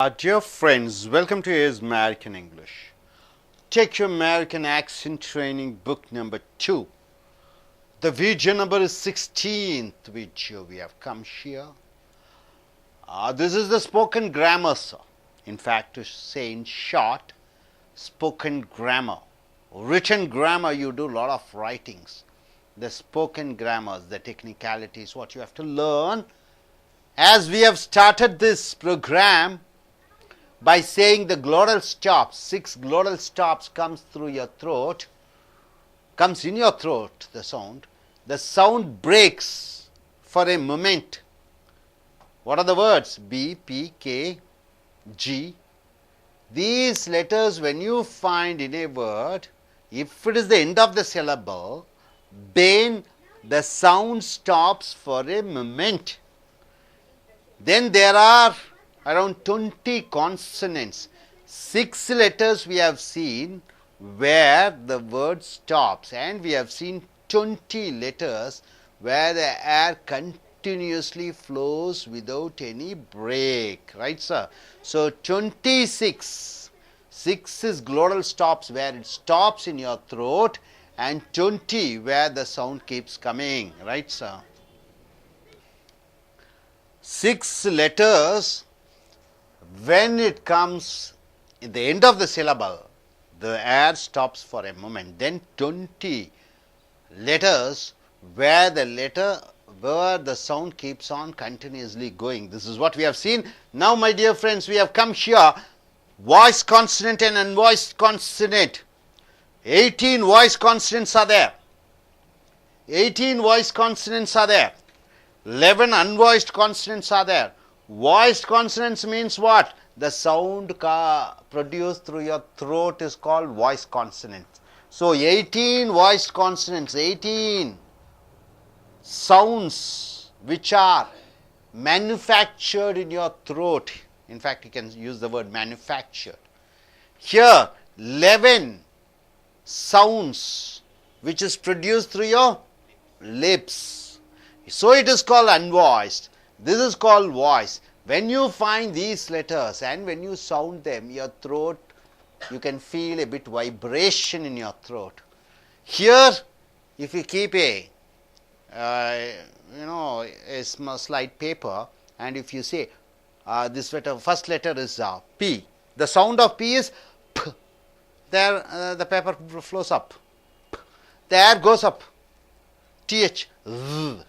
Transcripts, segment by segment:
Dear friends, welcome to AS American English. Take your American accent training book number 2. The video number is 16th video we have come here. This is the spoken grammar, sir. In fact, to say in short, spoken grammar. Written grammar, you do a lot of writings. The spoken grammars, the technicalities, what you have to learn. As we have started this program, by saying the glottal stops, 6 glottal stops comes through your throat, comes in your throat, the sound breaks for a moment. What are the words? B, P, K, G. These letters, when you find in a word, if it is the end of the syllable, then the sound stops for a moment. Then there are around 20 consonants. 6 letters we have seen where the word stops, and we have seen 20 letters where the air continuously flows without any break. Right, sir? So, 26. 6 is glottal stops where it stops in your throat, and 20 where the sound keeps coming. Right, sir? 6 letters. When it comes at the end of the syllable, the air stops for a moment. Then 20 letters where the sound keeps on continuously going. This is what we have seen. Now, my dear friends, we have come here. Voiced consonant and unvoiced consonant. 18 voiced consonants are there. 18 voiced consonants are there. 11 unvoiced consonants are there. Voiced consonants means what? The sound produced through your throat is called voiced consonants. So, 18 voiced consonants, 18 sounds which are manufactured in your throat. In fact, you can use the word manufactured. Here, 11 sounds which is produced through your lips. So, it is called unvoiced. This is called voice. When you find these letters and when you sound them, your throat, you can feel a bit vibration in your throat. Here, if you keep a slide paper, and if you say this letter, first letter is P. The sound of P is P. There, the paper flows up. P. The air goes up. TH. Z.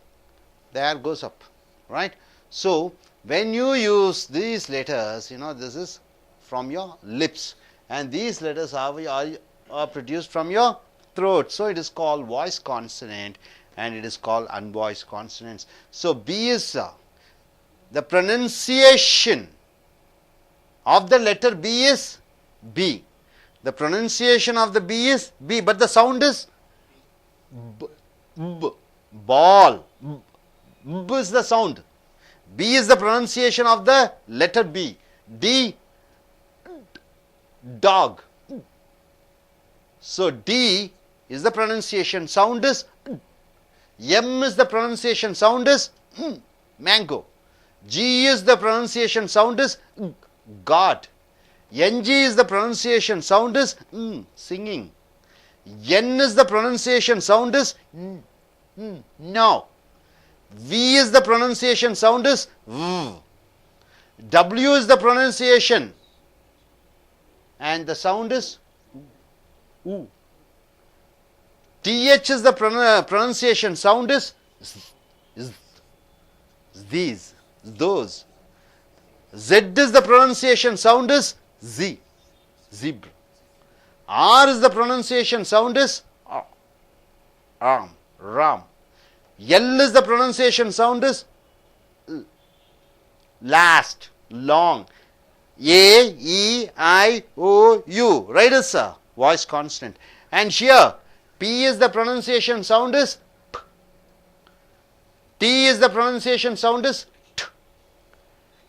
The air goes up. Right. So, when you use these letters, this is from your lips, and these letters are produced from your throat. So, it is called voiced consonant and it is called unvoiced consonants. So, B is the pronunciation of the letter B is B. The pronunciation of the B is B, but the sound is B. B. Ball. B is the sound. B is the pronunciation of the letter B. D, dog. So, D is the pronunciation, sound is M is the pronunciation, sound is mango. G is the pronunciation, sound is God. NG is the pronunciation, sound is singing. N is the pronunciation, sound is no. V is the pronunciation, sound is V. W is the pronunciation and the sound is U. TH is the pronunciation, sound is these, those. Z is the pronunciation, sound is Z, zebra. R is the pronunciation, sound is arm, ram. L is the pronunciation, sound is last, long. A, E, I, O, U. Right, is a voice consonant. And here, P is the pronunciation, sound is P. T is the pronunciation, sound is T.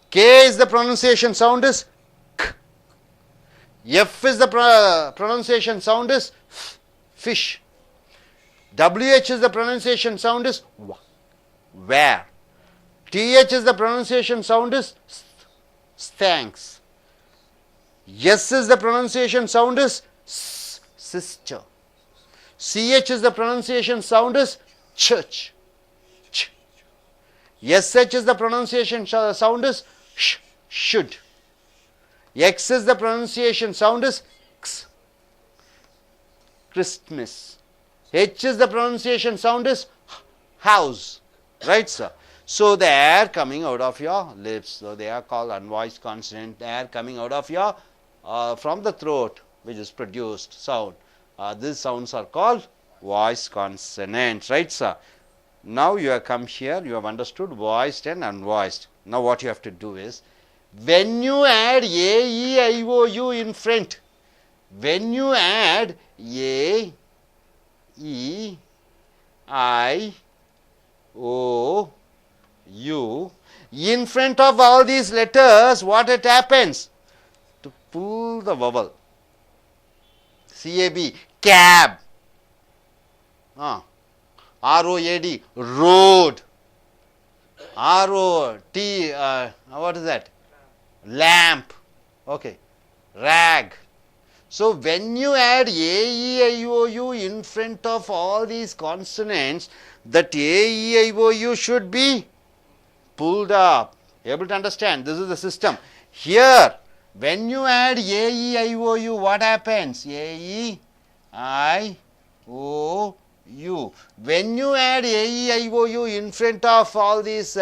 K is the pronunciation, sound is K. F is the pronunciation, sound is fish. WH is the pronunciation, sound is where. TH is the pronunciation, sound is thanks. S is the pronunciation sound is S, sister. CH is the pronunciation sound is church. Ch. SH is the pronunciation sound is sh, should. X is the pronunciation sound is X, Christmas. H is the pronunciation sound is house. Right, sir? So the air coming out of your lips, so they are called unvoiced consonant. The air coming out of your from the throat, which is produced sound. These sounds are called voiced consonants, right, sir? Now you have come here, you have understood voiced and unvoiced. Now what you have to do is, when you add A, E, I, O, U in front, when you add A, E, I, O, U in front of all these letters, what it happens? To pull the vowel. CAB, cab. ROAD, road. ROT, what is that? Lamp. Okay. Rag. So when you add A, E, I, O, U in front of all these consonants, that A, E, I, O, U should be pulled up. Able to understand? This is the system. Here, when you add A, E, I, O, U, what happens? A, E, I, O, U. When you add A, E, I, O, U in front of all these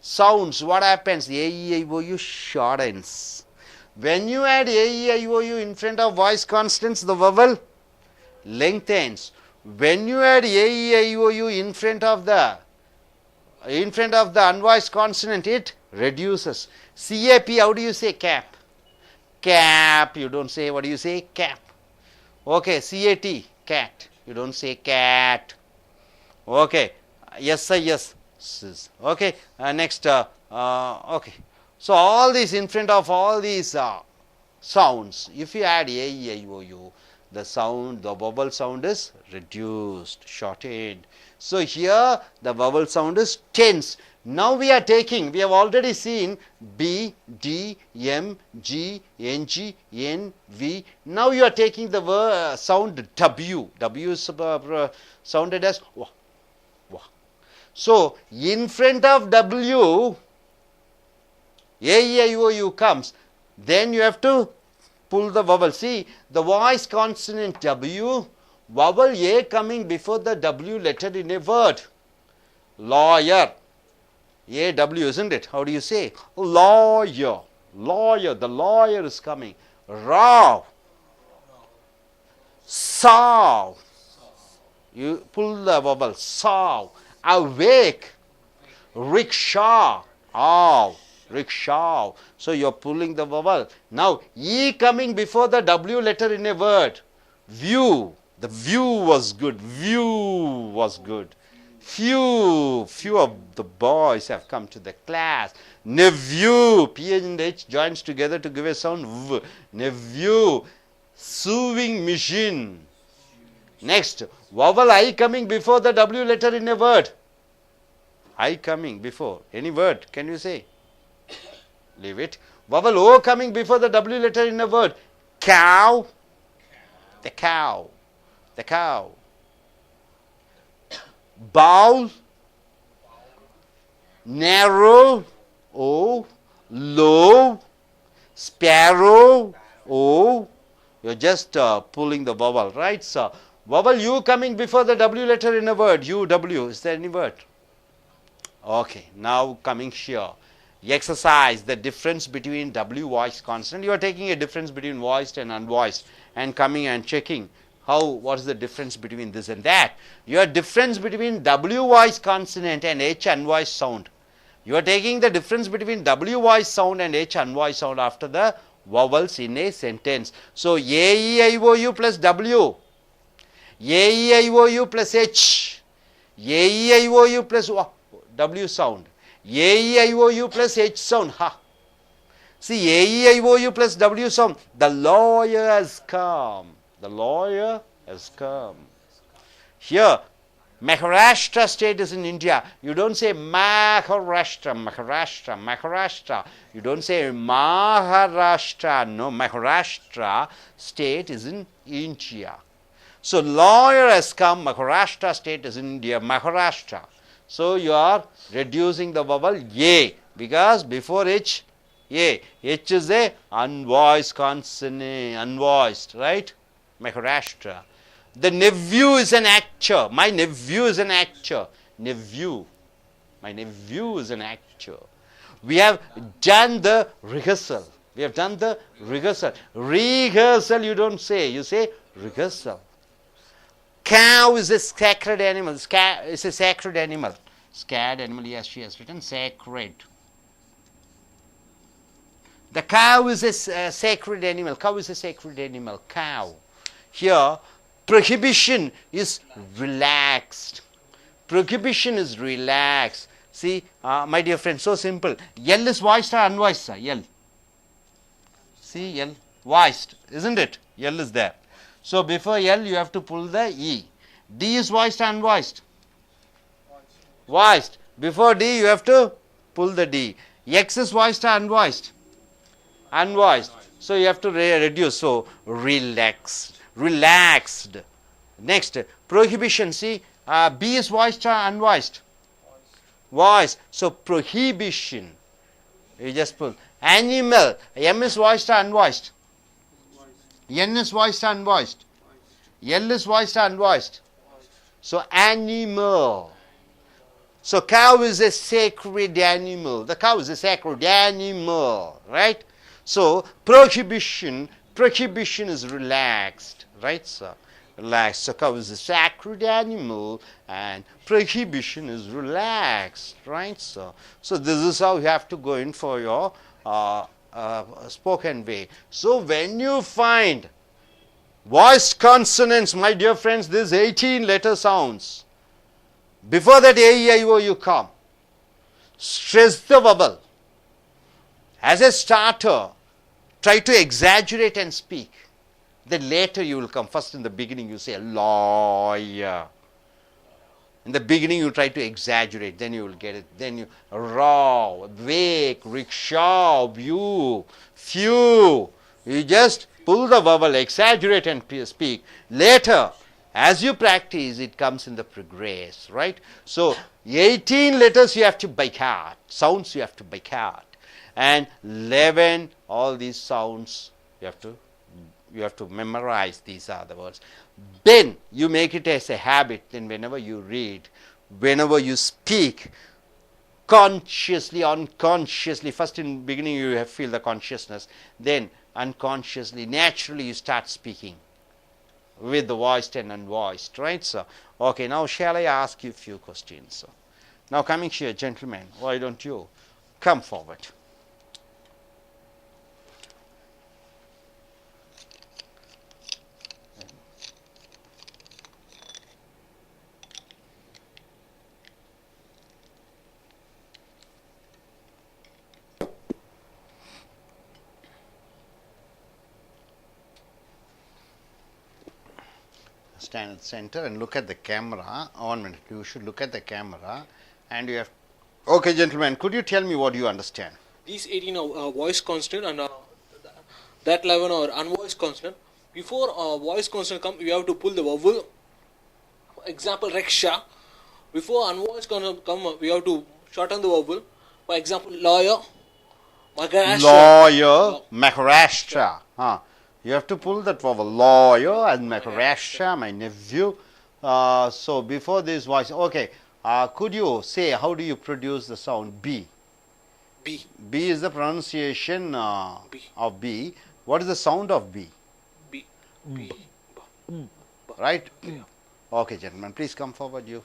sounds, what happens? A, E, I, O, U shortens. When you add A, E, I, O, U in front of voice constants, the vowel lengthens. When you add A, E, I, O, U in front of the unvoiced consonant, it reduces. CAP, how do you say cap? Cap, you don't say, what do you say? Cap. Okay, CAT, cat, you don't say cat. Okay, SIS, okay, next, okay. So all these in front of all these sounds, if you add A, E, I, O, U, the sound, the vowel sound is reduced, shortened. So here the vowel sound is tense. Now we are taking, we have already seen B, D, M, G, N, G, N, V. Now you are taking the sound W. W is sounded as wah, wah. So in front of W, A, E, I, O, U comes. Then you have to pull the vowel. See, the voice consonant W, vowel A coming before the W letter in a word. Lawyer. A, W, isn't it? How do you say? Lawyer. Lawyer. The lawyer is coming. Raw. Saw. You pull the vowel. Saw. Awake. Rickshaw. Ow. Rickshaw. So you are pulling the vowel. Now E coming before the W letter in a word. View. The view was good. View was good. Few of the boys have come to the class. Nephew. P and H joins together to give a sound V. Nephew. Sewing machine. Next, vowel I coming before the W letter in a word. I coming before any word. Can you say? Leave it. Vowel O coming before the W letter in a word. Cow. The cow. The cow. Bowl. Narrow. O. Low. Sparrow. O. You're just pulling the vowel, right, sir? Vowel U coming before the W letter in a word. U, W. Is there any word? Okay. Now coming here. Exercise the difference between W voiced consonant. You are taking a difference between voiced and unvoiced and coming and checking what is the difference between this and that. Your difference between W voiced consonant and H unvoiced sound. You are taking the difference between W voiced sound and H unvoiced sound after the vowels in a sentence. So A, E, I, O, U plus W. A, E, I, O, U plus H. A, E, I, O, U plus W sound. A, E, I, O, U plus H sound. Ha. See, A, E, I, O, U plus W sound. The lawyer has come. The lawyer has come. Here, Maharashtra state is in India. You don't say Maharashtra, Maharashtra, Maharashtra. You don't say Maharashtra. No, Maharashtra state is in India. So lawyer has come, Maharashtra state is in India, Maharashtra. So you are reducing the vowel ye, because before H, ye. H is a unvoiced consonant, unvoiced, right? Maharashtra. The nephew is an actor. My nephew is an actor. Nephew. My nephew is an actor. We have done the rehearsal. We have done the rehearsal. Rehearsal you don't say. You say rehearsal. Cow is a sacred animal. It's a sacred animal. Scared animal, yes, she has written sacred. The cow is a sacred animal. Cow is a sacred animal. Cow. Here, prohibition is relaxed. Prohibition is relaxed. See, my dear friend, so simple. L is voiced or unvoiced, sir? L. See, L. Voiced, isn't it? L is there. So, before L, you have to pull the E. D is voiced or unvoiced? Voiced. Before D, you have to pull the D. X is voiced or unvoiced? Unvoiced. So, you have to reduce. So, relaxed. Relaxed. Next, prohibition. See, B is voiced or unvoiced? Voiced. So, prohibition. You just pull. Animal. M is voiced or unvoiced? N is voiced or unvoiced? L is voiced or unvoiced? So, animal. So, cow is a sacred animal. The cow is a sacred animal, right? So, prohibition is relaxed, right, sir? Relaxed. So, cow is a sacred animal and prohibition is relaxed, right, sir? So, this is how you have to go in for your spoken way. So, when you find voiced consonants, my dear friends, these 18 letter sounds, before that A, E, I, O you come, stress the vowel. As a starter, try to exaggerate and speak. Then later you will come. First in the beginning you say lawyer. In the beginning you try to exaggerate, then you will get it. Then you raw, wake, rickshaw, view, few. You just pull the vowel, exaggerate and speak. Later, as you practice, it comes in the progress, right? So, 18 letters you have to by heart, sounds you have to by heart, and 11, all these sounds you have to memorize. These are the words. Then you make it as a habit. Then whenever you read, whenever you speak, consciously, unconsciously, first in beginning you have feel the consciousness, then unconsciously, naturally you start speaking with the voiced and unvoiced, right, sir? Okay, now shall I ask you a few questions, sir? Now coming here, gentlemen, why don't you come forward? Stand at the center and look at the camera. 1 minute, you should look at the camera and you have. Okay, gentlemen, could you tell me what you understand? These 18 are voice consonant and that 11 are unvoiced consonant. Before voice consonant come, you have to pull the vowel. For example, rickshaw. Before unvoiced consonant come, we have to shorten the vowel. For example, lawyer, Maharashtra. Lawyer, Maharashtra. You have to pull that vowel, lawyer and Maharashtra, my nephew. So before this voice, okay, could you say how do you produce the sound B? B. B is the pronunciation B. of B. What is the sound of B? B. B. Right? Yeah. Okay, gentlemen, please come forward, you.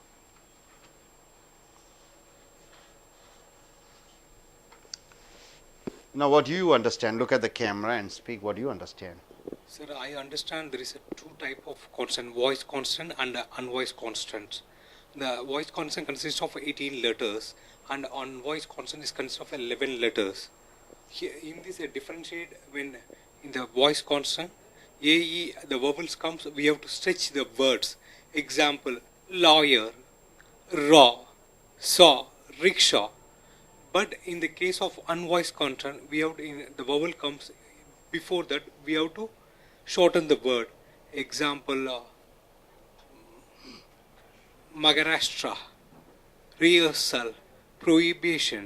Now, what do you understand? Look at the camera and speak. What do you understand? Sir, I understand there is a two type of consonant, voice consonant and unvoiced consonant. The voice consonant consists of 18 letters and unvoiced consonant consists of 11 letters. Here, in this, differentiate when in the voice consonant, A, E, the vowels comes, we have to stretch the words. Example, lawyer, raw, saw, rickshaw. But in the case of unvoiced consonant, we have to, the vowel comes before that. We have to shorten the word. Example: Maharashtra, rehearsal, prohibition.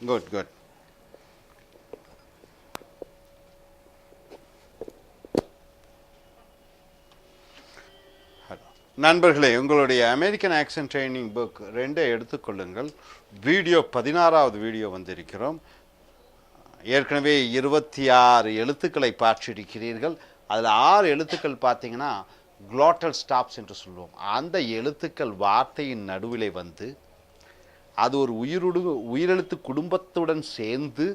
Good, good. நண்பர்களே, உங்களுடைய American accent training book 2 எடுத்துக்கொள்ளுங்கள். Video 16வது video வந்திருக்கிறோம். ஏற்கனவே 26 எழுத்துக்களை பார்த்திருக்கிறீர்கள். அதில் 6 எழுத்துக்கள் பார்த்தீங்கன்னா குளோட்டல் ஸ்டாப்ஸ் என்று சொல்லுவோம். அந்த எழுத்துக்கள் வார்த்தையின் நடுவிலே வந்து அது ஒரு உயிரெழுத்து குடும்பத்துடன் சேர்ந்து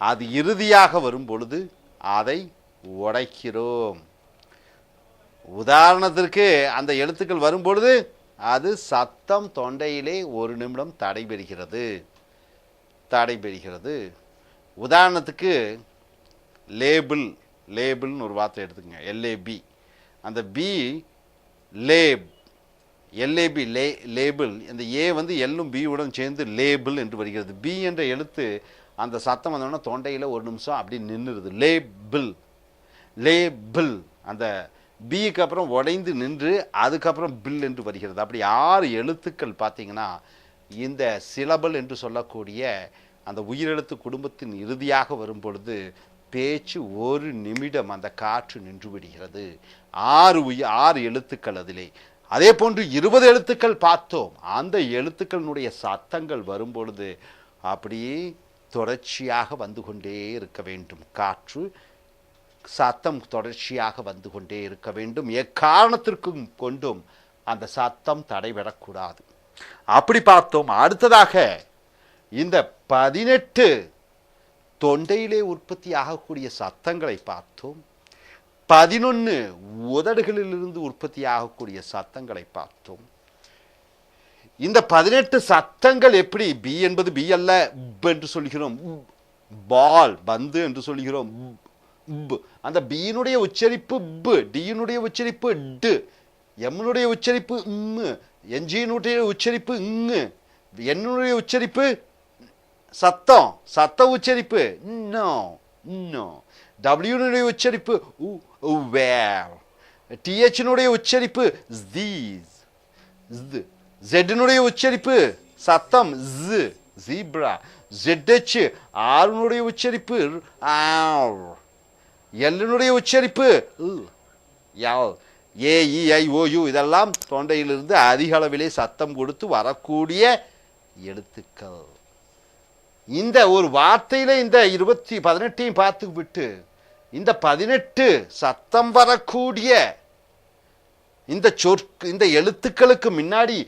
அது இறுதியாக வரும் பொழுது அதை உடைக்கிறோம். உதாரணத்திற்கு அந்த எழுத்துக்கள் வரும்பொழுது அது சத்தம் தொண்டையிலே 1 நிமிடம் தடைபெறுகிறது. உதாரணத்துக்கு லேபிள்னு ஒரு வார்த்தை எடுத்துக்கங்க. LAB. அந்த பி LAB லேபிள். இந்த ஏ வந்து எல்லும் பி உடன் சேர்ந்து லேபிள் என்று வருகிறது. பி என்ற எழுத்து அந்த சத்தம் வந்தோன்னா தொண்டையில் 1 நிமிஷம் அப்படி நின்றுடுது. லேபிள் அந்த பிக்கு அப்புறம் உடைந்து நின்று அதுக்கப்புறம் பில் என்று வருகிறது. அப்படி 6 எழுத்துக்கள் பார்த்தீங்கன்னா இந்த சிலபல் என்று சொல்லக்கூடிய அந்த உயிரெழுத்து குடும்பத்தின் இறுதியாக வரும் பொழுது பேச்சு 1 நிமிடம் அந்த காற்று நின்று விடுகிறது. 6 எழுத்துக்கள் அதிலே. அதே போன்று 20 எழுத்துக்கள் பார்த்தோம். அந்த எழுத்துக்களினுடைய சத்தங்கள் வரும் பொழுது அப்படியே தொடர்ச்சியாக வந்து கொண்டே இருக்க வேண்டும். காற்று சத்தம் தொடர்ச்சியாக வந்து கொண்டே இருக்க வேண்டும். எக்காரணத்திற்கும் கொண்டும் அந்த சத்தம் தடைபெறக்கூடாது. அப்படி பார்த்தோம். அடுத்ததாக இந்த 18 தொண்டையிலே உற்பத்தி ஆகக்கூடிய சத்தங்களை பார்த்தோம். 11 உதடுகளிலிருந்து உற்பத்தி ஆகக்கூடிய சத்தங்களை பார்த்தோம். இந்த 18 சத்தங்கள் எப்படி? பி என்பது பி அல்ல, என்று சொல்கிறோம். பால் பந்து என்று சொல்கிறோம். அந்த பியினுடைய உச்சரிப்பு ப, டியினுடைய உச்சரிப்பு டு, எம்னுடைய உச்சரிப்பு ம், என்ஜியினுடைய உச்சரிப்பு ங், என்னுடைய உச்சரிப்பு சத்த உச்சரிப்பு நோ, டபிள்யூனுடைய உச்சரிப்பு வேர், டிஹெச்னுடைய உச்சரிப்பு ஜீஸ், ஜெட்னுடைய உச்சரிப்பு சத்தம் ஜீப்ரா, ஜெட்ஹெச், ஆருனுடைய உச்சரிப்பு ஆர், எல்லுனுடைய உச்சரிப்பு ஏஇஐஓயு. இதெல்லாம் தொண்டையிலிருந்து அதிக அளவிலே சத்தம் கொடுத்து வரக்கூடிய எழுத்துக்கள். இந்த ஒரு வார்த்தையில இந்த 18 பார்த்து விட்டு இந்த 18 சத்தம் வரக்கூடிய இந்த எழுத்துக்களுக்கு முன்னாடி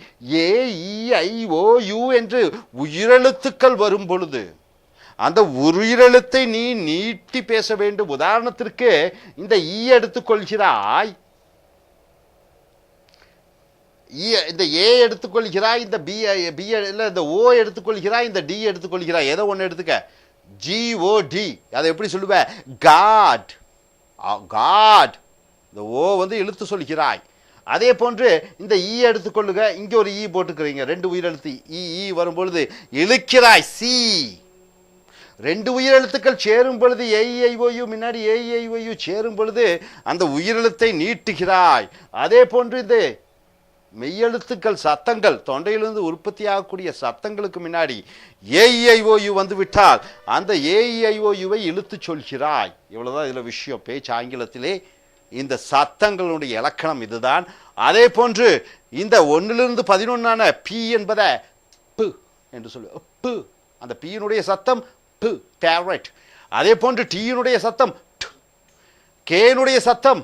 ஏஇஐஓயு என்று உயிரெழுத்துக்கள் வரும் பொழுது அந்த உயிரெழுத்தை நீ நீட்டி பேச வேண்டும். உதாரணத்திற்கு இந்த ஈ எடுத்துக்கொள்கிறாய், இந்த ஏ எடுத்துக்கொள்கிறாய், இந்த பி இல்ல இந்த ஓ எடுத்துக்கொள்கிறாய், இந்த டி எடுத்துக்கொள்கிறாய். ஏதோ ஒன்று எடுத்துக்க. GOD. அதை எப்படி சொல்லுவ? காட். இந்த ஓ வந்து இழுத்து சொல்கிறாய். அதே போன்று இந்த ஈ எடுத்துக்கொள்ளுங்க. இங்க ஒரு ஈ போட்டுக்கிறீங்க. 2 உயிரெழுத்து ஈ வரும்பொழுது இழுக்கிறாய். சி. 2 உயிரெழுத்துக்கள் சேரும் பொழுது ஏஇஐஓயு முன்னாடி ஏஇஐஓயு சேரும் பொழுது அந்த உயிரெழுத்தை நீட்டுகிறாய். அதே போன்று இந்த மெய்யெழுத்துக்கள் சத்தங்கள் தொண்டையிலிருந்து உற்பத்தி ஆகக்கூடிய சத்தங்களுக்கு முன்னாடி ஏஇஐஓயு வந்து விட்டால் அந்த ஏஇஐஓயுவை இழுத்து சொல்கிறாய். இவ்வளவுதான் இதுல விஷயம். பேச்சு ஆங்கிலத்திலே இந்த சத்தங்களுடைய இலக்கணம் இதுதான். அதே போன்று இந்த 1லிருந்து 11 பி என்பதை பு என்று சொல்லு. பு, அந்த பியினுடைய சத்தம் பு, பேரட். அதே போன்று டீயினுடைய சத்தம் ட், கேனுடைய சத்தம்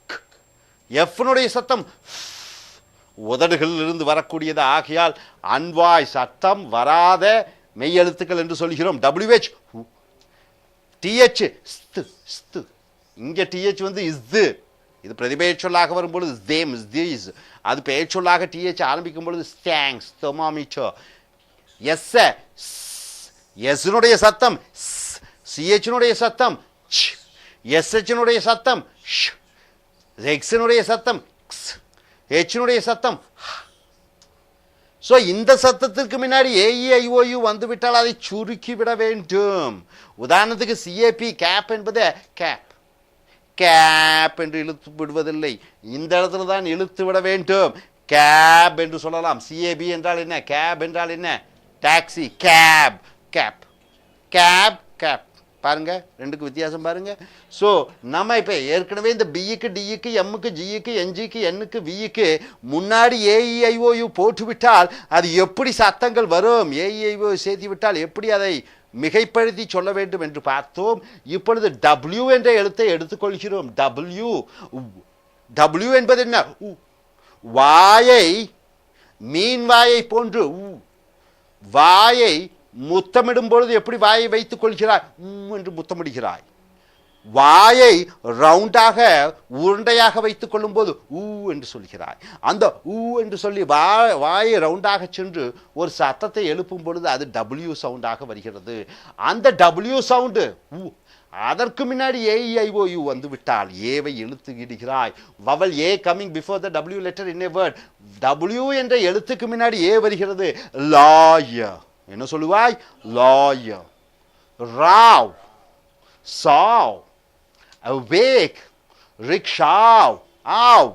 க், எஃப்னுடைய சத்தம் உதடுகளிலிருந்து வரக்கூடியது. ஆகையால் அன்வாய் சத்தம் வராத மெய்யெழுத்துக்கள் என்று சொல்கிறோம். WH, TH, ஸ்து. இங்கே TH வந்து இஸ்து. இது பிரதிபெயர் சொல்லாக வரும்பொழுது தேம், தீஸ். அது பெயர் சொல்லாக TH ஆரம்பிக்கும் பொழுது ஸ்டாங்ஸ், தெர்மாமீட்டர். எஸ்னுடைய சத்தம் சிஹெச்னுடைய சத்தம் எஸ்ஹெச்னுடைய சத்தம், எக்ஸினுடைய சத்தம், ஹெச்னுடைய சத்தம், ஸோ இந்த சத்தத்திற்கு முன்னாடி ஏஇஐஓயு வந்துவிட்டால் அதை சுருக்கி விட வேண்டும். உதாரணத்துக்கு சிஏபி கேப் என்பது கேப் கேப் என்று இழுத்து விடுவதில்லை, இந்த இடத்துல தான் இழுத்து விட வேண்டும். கேப் என்று சொல்லலாம். சிஏபி என்றால் என்ன, கேப் என்றால் என்ன, taxi. Cab cab cab cab பாருங்க, ரெண்டுக்கு வித்தியாசம் பாருங்க. ஸோ நம்ம இப்போ ஏற்கனவே இந்த பிக்கு டிக்கு எம்முக்கு ஜிக்கு என்ஜிக்கு என்னுக்கு விக்கு முன்னாடி ஏஇஐஓயு போட்டுவிட்டால் அது எப்படி சத்தங்கள் வரும், ஏஇஐஓ சேர்த்து விட்டால் எப்படி அதை மிகைப்படுத்தி சொல்ல வேண்டும் என்று பார்த்தோம். இப்பொழுது டபிள்யூ என்ற எழுத்தை எடுத்துக்கொள்கிறோம். டபிள்யூ டபிள்யூ என்பது என்ன, வாயை மீன் வாயை போன்று வாயை முத்தமிடும் பொழுது எப்படி வாயை வைத்துக் கொள்கிறாய் என்று முத்தமிடுகிறாய். வாயை ரவுண்டாக உருண்டையாக வைத்துக் கொள்ளும் போது ஊ என்று சொல்கிறாய். அந்த ஊ என்று சொல்லி வாயை ரவுண்டாக சென்று ஒரு சத்தத்தை எழுப்பும் பொழுது அது டபிள்யூ சவுண்டாக வருகிறது. அந்த டபிள்யூ சவுண்டு அதற்கு முன்னாடி ஏஇஐஓயு வந்து விட்டால் ஏவை இழுத்து இடுகிறாய். Vowel A coming before the W letter in a word. W என்ற எழுத்துக்கு முன்னாடி ஏ வருகிறது. லாயர் என்ன சொல்லுவாய், lawyer. Raw saw awake rickshaw ஆவ்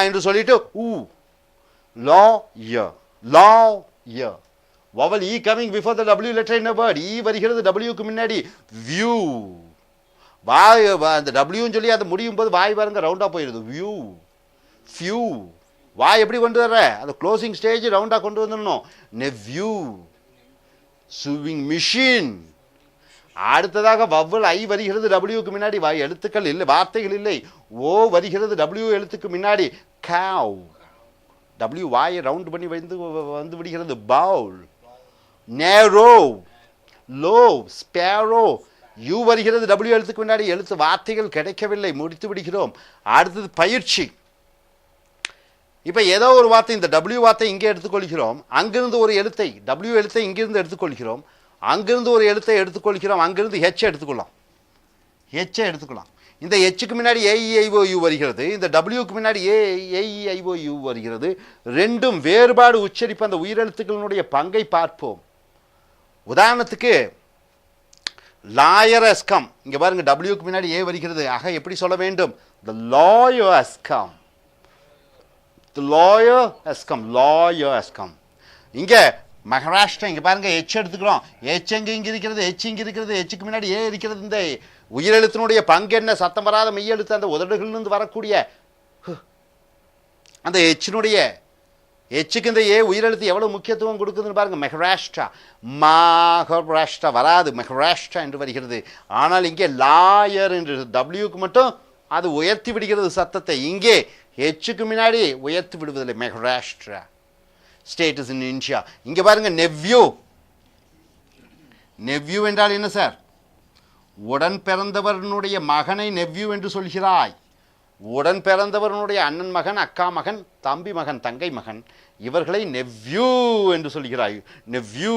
என்று சொல்லிட்டு ஊ lawyer lawyer. vowel e coming before the w letter in a word. e வருகிறது w க்கு முன்னாடி. view வாய் அந்த w சொல்லி அது முடியும் போது வாய் பாருங்க ரவுண்டா போயிடுது. view few வாய் எப்படி கொண்டு வர்ற, அந்த க்ளோசிங் ஸ்டேஜ் ரவுண்டா கொண்டு வந்துடணும். nephew sewing machine. அடுத்ததாக வவ்வல் ஐ வருகிறது டபிள்யூக்கு முன்னாடி. வாய் எழுத்துக்கள் இல்லை, வார்த்தைகள் இல்லை. ஓ வருகிறது டபிள்யூ எழுத்துக்கு முன்னாடி. cow டபிள்யூ வாயை ரவுண்ட் பண்ணி வந்து விடுகிறது. பவுல் நேரோ லோ ஸ்பேரோ. யூ வருகிறது டபிள்யூ எழுத்துக்கு முன்னாடி. எழுத்து வார்த்தைகள் கிடைக்கவில்லை, முடித்து விடுகிறோம். அடுத்தது பயிற்சி. இப்போ ஏதோ ஒரு வார்த்தை, இந்த டபிள்யூ வார்த்தை இங்கே எடுத்துக்கொள்கிறோம், அங்கிருந்து ஒரு எழுத்தை டபிள்யூ எழுத்தை இங்கிருந்து எடுத்துக்கொள்கிறோம், அங்கிருந்து ஒரு எழுத்தை எடுத்துக்கொள்கிறோம், அங்கிருந்து ஹெச் எடுத்துக்கொள்ளலாம், ஹெச்சை எடுத்துக்கலாம். இந்த ஹெச்சுக்கு முன்னாடி ஏஇஐஓயு வருகிறது, இந்த டபிள்யூக்கு முன்னாடி ஏஇஐஓயு வருகிறது. ரெண்டும் வேறுபாடு உச்சரிப்பு அந்த உயிரெழுத்துக்களினுடைய பங்கை பார்ப்போம். உதாரணத்துக்கு லாயர் ஹஸ் கம், இங்கே பாருங்க டபிள்யூக்கு முன்னாடி ஏ வருகிறது. ஆக எப்படி சொல்ல வேண்டும், the lawyer has come, the lawyer has come, lawyer has come. இங்கே மகாராஷ்டிரா, இங்கே பாருங்க எச் எடுத்துக்கிறோம். எச் எங்கே இங்கே இருக்கிறது, எச் இங்கே இருக்கிறது, எச்சுக்கு முன்னாடி ஏ இருக்கிறது. இந்த உயிரெழுத்தினுடைய பங்கு என்ன, சத்தம் வராத மெய்யெழுத்து அந்த உதடுகளிலிருந்து வரக்கூடிய அந்த எச்சினுடைய எச்சுக்கு இந்த ஏ உயிரெழுத்து எவ்வளவு முக்கியத்துவம் கொடுக்குதுன்னு பாருங்க. மகாராஷ்டிரா, மகாராஷ்டிரா வராது, மகாராஷ்டிரா என்று வருகிறது. ஆனால் இங்கே லாயர் என்று டபிள்யூக்கு மட்டும் அது உயர்த்தி விடுகிறது சத்தத்தை. இங்கே எச்சுக்கு முன்னாடி உயர்த்தி விடுவதில்லை. Maharashtra state is in India. இங்கே பாருங்க நெவ்யூ, நெவ்யூ என்றால் என்ன சார், உடன் பிறந்தவனுடைய மகனை நெவ்யூ என்று சொல்கிறாய். உடன் பிறந்தவனுடைய அண்ணன் மகன், அக்கா மகன், தம்பி மகன், தங்கை மகன், இவர்களை நெவ்யூ என்று சொல்கிறாய். நெவ்யூ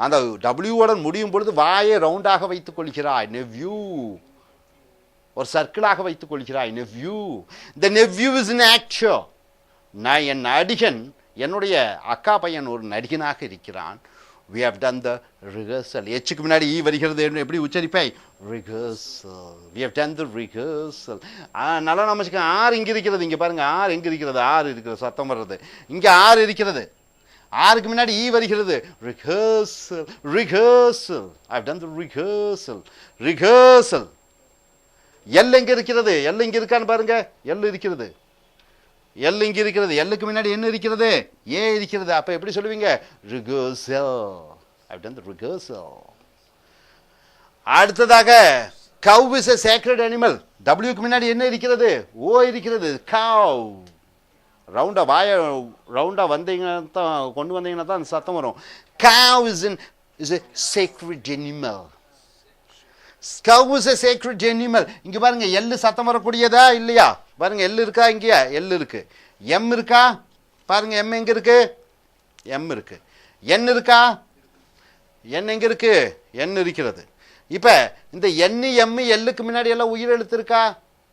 அந்த டபிள்யூவுடன் முடியும் பொழுது வாயை ரவுண்டாக வைத்துக் கொள்கிறாய். நெவ்யூ ஒரு சர்க்கிளாக வைத்துக் கொள்கிறாய். நெவ்யூ. இந்த நெவ்யூ இஸ் an actor. நான் என் நடிகன், என்னுடைய அக்கா பையன் ஒரு நடிகனாக இருக்கிறான். we have done the rehearsal. எச்சுக்கு முன்னாடி ஈ வருகிறது எப்படி உச்சரிப்பை, rehearsal. we have done the rehearsal. நல்லா நமக்கு ஆறு இங்கே இருக்கிறது. இங்கே பாருங்க ஆறு எங்கே இருக்கிறது, ஆறு இருக்கிறது, சத்தம் வர்றது. இங்கே ஆறு இருக்கிறது, ஆறுக்கு முன்னாடி ஈ வருகிறது. rehearsal, rehearsal. I have done the rehearsal, rehearsal. L எங்கே இருக்கிறது, எல் இங்கே இருக்கான்னு பாருங்க. எல் இருக்கிறது, எல் இங்கே இருக்கிறது. எல்லுக்கு முன்னாடி என்ன இருக்கிறது, ஏ இருக்கிறது. அப்போ எப்படி சொல்லுவீங்க, rehearsal. I've done the rehearsal. அடுத்ததாக cow is a sacred animal. டபிள்யூக்கு முன்னாடி என்ன இருக்கிறது, ஓ இருக்கிறது. cow ரவுண்டா வாய ரவுண்டா வந்தீங்கன்னா தான், கொண்டு வந்தீங்கன்னா தான் அந்த சத்தம் வரும். cow is a sacred animal. cow is a sacred animal. இங்க பாருங்க எள்ளு சத்தம் வரக்கூடியதா இல்லையா, பாருங்க எள்ளு இருக்கா, இங்கேயா எள்ளு இருக்கு. எம் இருக்கா பாருங்க, எம் எங்க இருக்கு, எம் இருக்கு. என் இருக்கா, என் எங்க இருக்கு, என் இருக்கிறது. இப்ப இந்த என் எம் எல்லுக்கு முன்னாடி எல்லாம் உயிரெழுத்து இருக்கா,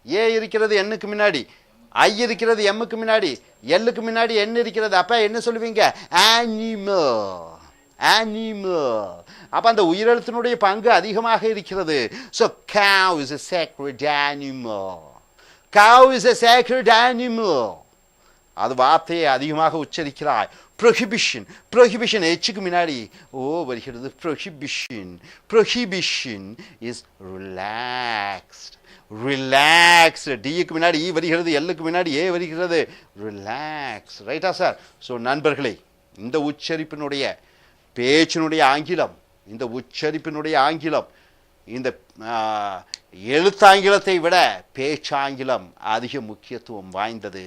ஏ இருக்கிறது எண்ணுக்கு முன்னாடி. ஐ இருக்கிறது எம்முக்கு முன்னாடி, எல்லுக்கு முன்னாடி என்ன இருக்கிறது, அப்ப என்ன சொல்லுவீங்க, அனிமல், அனிமல். அப்ப அந்த உயிரெழுத்தினுடைய பங்கு அதிகமாக இருக்கிறது. So cow is a sacred animal. Cow is a sacred animal. அது வார்த்தையை அதிகமாக உச்சரிக்கிறாய். prohibition, prohibition எச்சுக்கு முன்னாடி ஓ வருகிறது. prohibition, prohibition is relaxed, relaxed. டிக்கு முன்னாடி ஈ வருகிறது, எல்லுக்கு முன்னாடி ஏ வருகிறது. ரிலாக்ஸ். ரைட்டா சார்? ஸோ நண்பர்களே, இந்த உச்சரிப்பினுடைய பேச்சினுடைய ஆங்கிலம், இந்த உச்சரிப்பினுடைய ஆங்கிலம், இந்த எழுத்தாங்கிலத்தை விட பேச்சாங்கிலம் அதிக முக்கியத்துவம் வாய்ந்தது.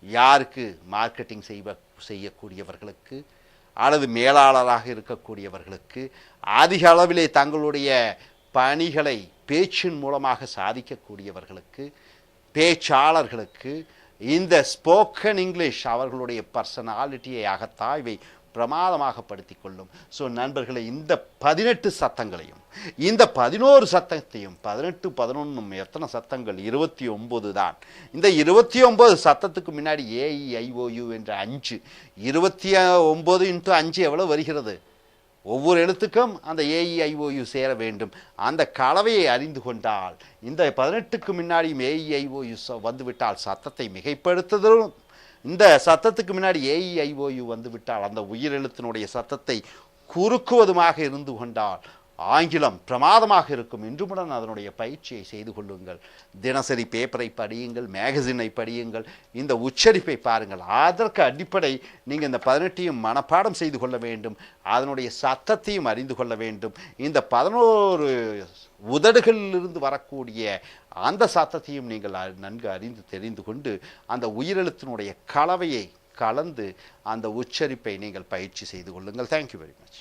யாருக்கு? மார்க்கெட்டிங் செய்யக்கூடியவர்களுக்கு அல்லது மேலாளராக இருக்கக்கூடியவர்களுக்கு, அதிக அளவிலே தங்களுடைய பணிகளை பேச்சின் மூலமாக சாதிக்கக்கூடியவர்களுக்கு, பேச்சாளர்களுக்கு இந்த ஸ்போக்கன் இங்கிலீஷ் அவர்களுடைய பர்சனாலிட்டியை, அகத்தாய்வை பிரமாதமாக படுத்தி கொள்ளும். ஸோ நண்பர்களை, இந்த 18 சத்தங்களையும், இந்த 11 சத்தத்தையும், 18 11 எத்தனை சத்தங்கள்? 29 தான். இந்த 29 சத்தத்துக்கு முன்னாடி AEIOU என்ற 5, 29 × 5 எவ்வளவு வருகிறது? ஒவ்வொரு எழுத்துக்கும் அந்த AEIOU சேர வேண்டும். அந்த கலவையை அறிந்து கொண்டால், இந்த 18க்கு முன்னாடியும் AEIOU வந்துவிட்டால் சத்தத்தை மிகைப்படுத்துதலும், இந்த சத்தத்துக்கு முன்னாடி AEIOU வந்துவிட்டால் அந்த உயிரெழுத்தினுடைய சத்தத்தை குறுக்குவதுமாக இருந்து கொண்டால் ஆங்கிலம் பிரமாதமாக இருக்கும். இன்றுமுடன் அதனுடைய பயிற்சியை செய்து கொள்ளுங்கள். தினசரி பேப்பரை படியுங்கள், மேகசினை படியுங்கள், இந்த உச்சரிப்பை பாருங்கள். அதற்கு அடிப்படை நீங்கள் இந்த 18ஐயும் மனப்பாடம் செய்து கொள்ள வேண்டும், அதனுடைய சத்தத்தையும் அறிந்து கொள்ள வேண்டும். இந்த 11 உதடுகளிலிருந்து வரக்கூடிய அந்த சத்தத்தையும் நீங்கள் நன்கு அறிந்து தெரிந்து கொண்டு அந்த உயிரெழுத்தினுடைய கலவையை கலந்து அந்த உச்சரிப்பை நீங்கள் பயிற்சி செய்து கொள்ளுங்கள். Thank you very much.